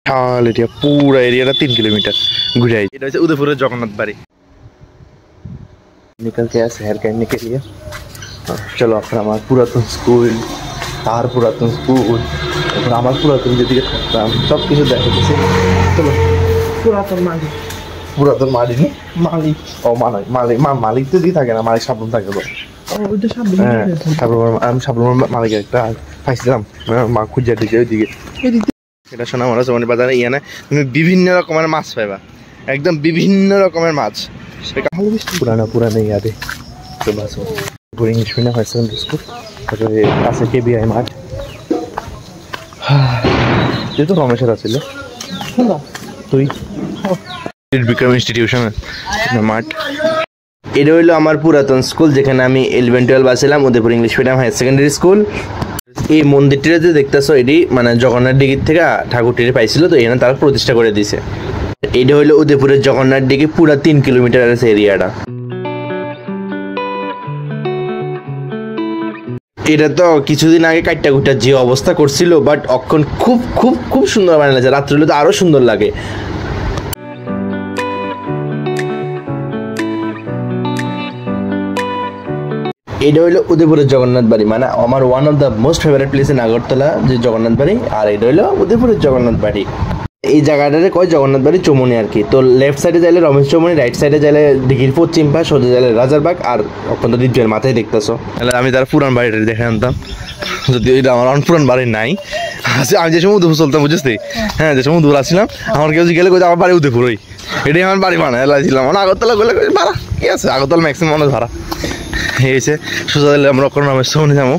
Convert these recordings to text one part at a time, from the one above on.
বিশাল area, পুরা এরিয়াটা 3 kilometre घूरे आई। এটা হচ্ছে উদয়পুরের জগন্নাথ বাড়ি। निकलते हैं शहर करने के लिए। चलो अपना हमारा पुरातन स्कूल, तार पुरातन स्कूल, हमारा पुरातन যেদিকে থাকতাম সব কিছু দেখাতেছি। চলো পুরাতন মালিক, পুরাতন মালিক মালিক ও মালিক মালিক মালিক তো দিয়ে থাকে না, মালিক সাবলুন থাকে। আমি সাবলুন মালিক একটা পাইছিলাম, মা খুঁজে দিকে ওইদিকে। এটা শোনা মনে হচ্ছে বাজারে ইয়ানে তুমি বিভিন্ন রকমের মাছ পাইবা, একদম বিভিন্ন রকমের মাছ। পুরানো পুরানো ইয়াদে তো বাস English medium high secondary school, তারপরে আছে কেবিআই মাঠ। তুই তো রমেশের আছিল তুই বিক্রম ইনস্টিটিউশন মাঠ। এটা হইলো আমার পুরাতন স্কুল, যেখানে আমি 11-12 আসছিলাম, Udaipur English medium high secondary school. এই মন্দিরটিতে যে দেখতেছো এটি মানে জগন্নাথ ডিগির থেকে ঠাকুরটির পাইছিল, তো এখানে তারা প্রতিষ্ঠা করে দিছে। এটা হইলো উদয়পুরের জগন্নাথ ডিগি, পুরা 3 किलोमीटर আছে এরিয়াটা। এটা তো কিছুদিন আগে কাটটা কুটা যে অবস্থা করছিল, বাট অক্ষণ খুব খুব খুব সুন্দর বানাইছে, রাত্রে হলে তো আরো সুন্দর লাগে। এটা হইলো উদয়পুরের জগন্নাথ বাড়ি, মানে আমার one of the most favourite place in Agartala যে জগন্নাথ বাড়ি। আর এটা হইলো উদয়পুরের জগন্নাথ বাড়ি। এই জায়গাটারে কয় জগন্নাথ বাড়ি চৌমনি আর কি। তো লেফট সাইডে যাইলে রমেশ চৌমনি, রাইট সাইডে যাইলে দিঘির পশ্চিম পাশ, সোজা যাইলে রাজারবাগ, আর অত্যন্ত দ্বীপের মাথায় দেখতেছো। তাহলে আমি তার পুরান বাড়িটা দেখে আনতাম, যদি এটা আমার পুরান বাড়ি নাই। আমি যে সময় উদয়পুর চলতাম বুঝছিস, হ্যাঁ যে সময় উদয়পুর আসছিলাম, আমার কেউ গেলে কোথাও আমার বাড়ি উদয়পুরই, এটাই আমার বাড়ি বানায় লাগছিলাম। মানে আগরতলা গেলে ভাড়া কি আছে, আগরতলা ম্যাক্সিমাম মানুষ ভাড়া হয়েছে। সোজা দিলে আমরা কোনো রমেশ চৌমনি যাবো।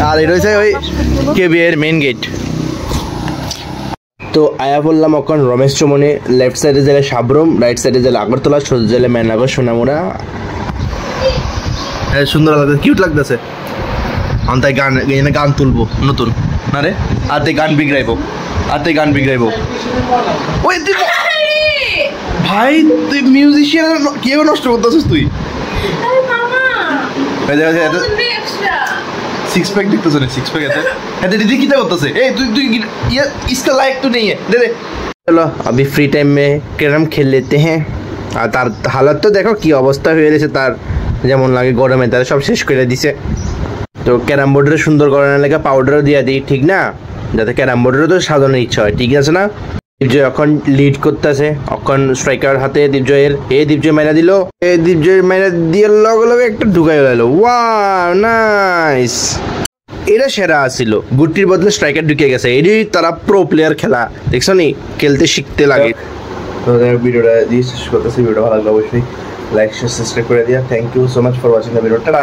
আর এটা হচ্ছে ওই কেবিআইয়ের মেইন গেট। তো আয়া বললাম এখন রমেশ চৌমনি, লেফট সাইডে গেলে সাবরুম, রাইট সাইডে গেলে আগরতলা, সোজা গেলে মেনাগর সোনামুড়া। সুন্দর লাগছে, কিউট লাগতেছে। তাই গান এখানে গান তুলবো নতুন না রে, আর তাই গান বিগড়াইবো, আর তাই গান বিগড়াইবো। ওই ভাই তুই মিউজিশিয়ান কিভাবে নষ্ট করতেছিস তুই? सिक्स पैक दिखता है, सिक्स पैक है। अरे दीदी कितना होता है? ए तू ये इसका लायक तो नहीं है, दे दे। चलो अभी फ्री टाइम में कैरम खेल लेते हैं। আর তার হালত তো দেখো কি অবস্থা হয়ে গেছে, তার যেমন লাগে গরমে তারা সব শেষ করে দিছে। তো ক্যারাম বোর্ডের সুন্দর করানোর লেগে পাউডারও দিয়ে দিই, ঠিক না, যাতে ক্যারাম বোর্ডেরও তো সাজানোর ইচ্ছা হয়, ঠিক আছে না? দীপজয় এখন লিড করতেছে, এখন স্ট্রাইকার হাতে দীপজয়ের, দীপজয় মাইনা দিল, দীপজয় মাইনা দিয়ে লগে লগে একটা ঢুকাই গেল। ওয়াও নাইস, এটা সেরা আসছিল, গুটির বদলে স্ট্রাইকার ঢুকে গেছে। এটি তারা প্রো প্লেয়ার খেলা, দেখছো নি, খেলতে শিখতে লাগে। তো ভিডিওটা দিয়ে শেষ করতেছি, ভিডিও ভালো লাগলে অবশ্যই লাইক শেয়ার সাবস্ক্রাইব করে দিয়া। Thank you so much for watching the video. Tata.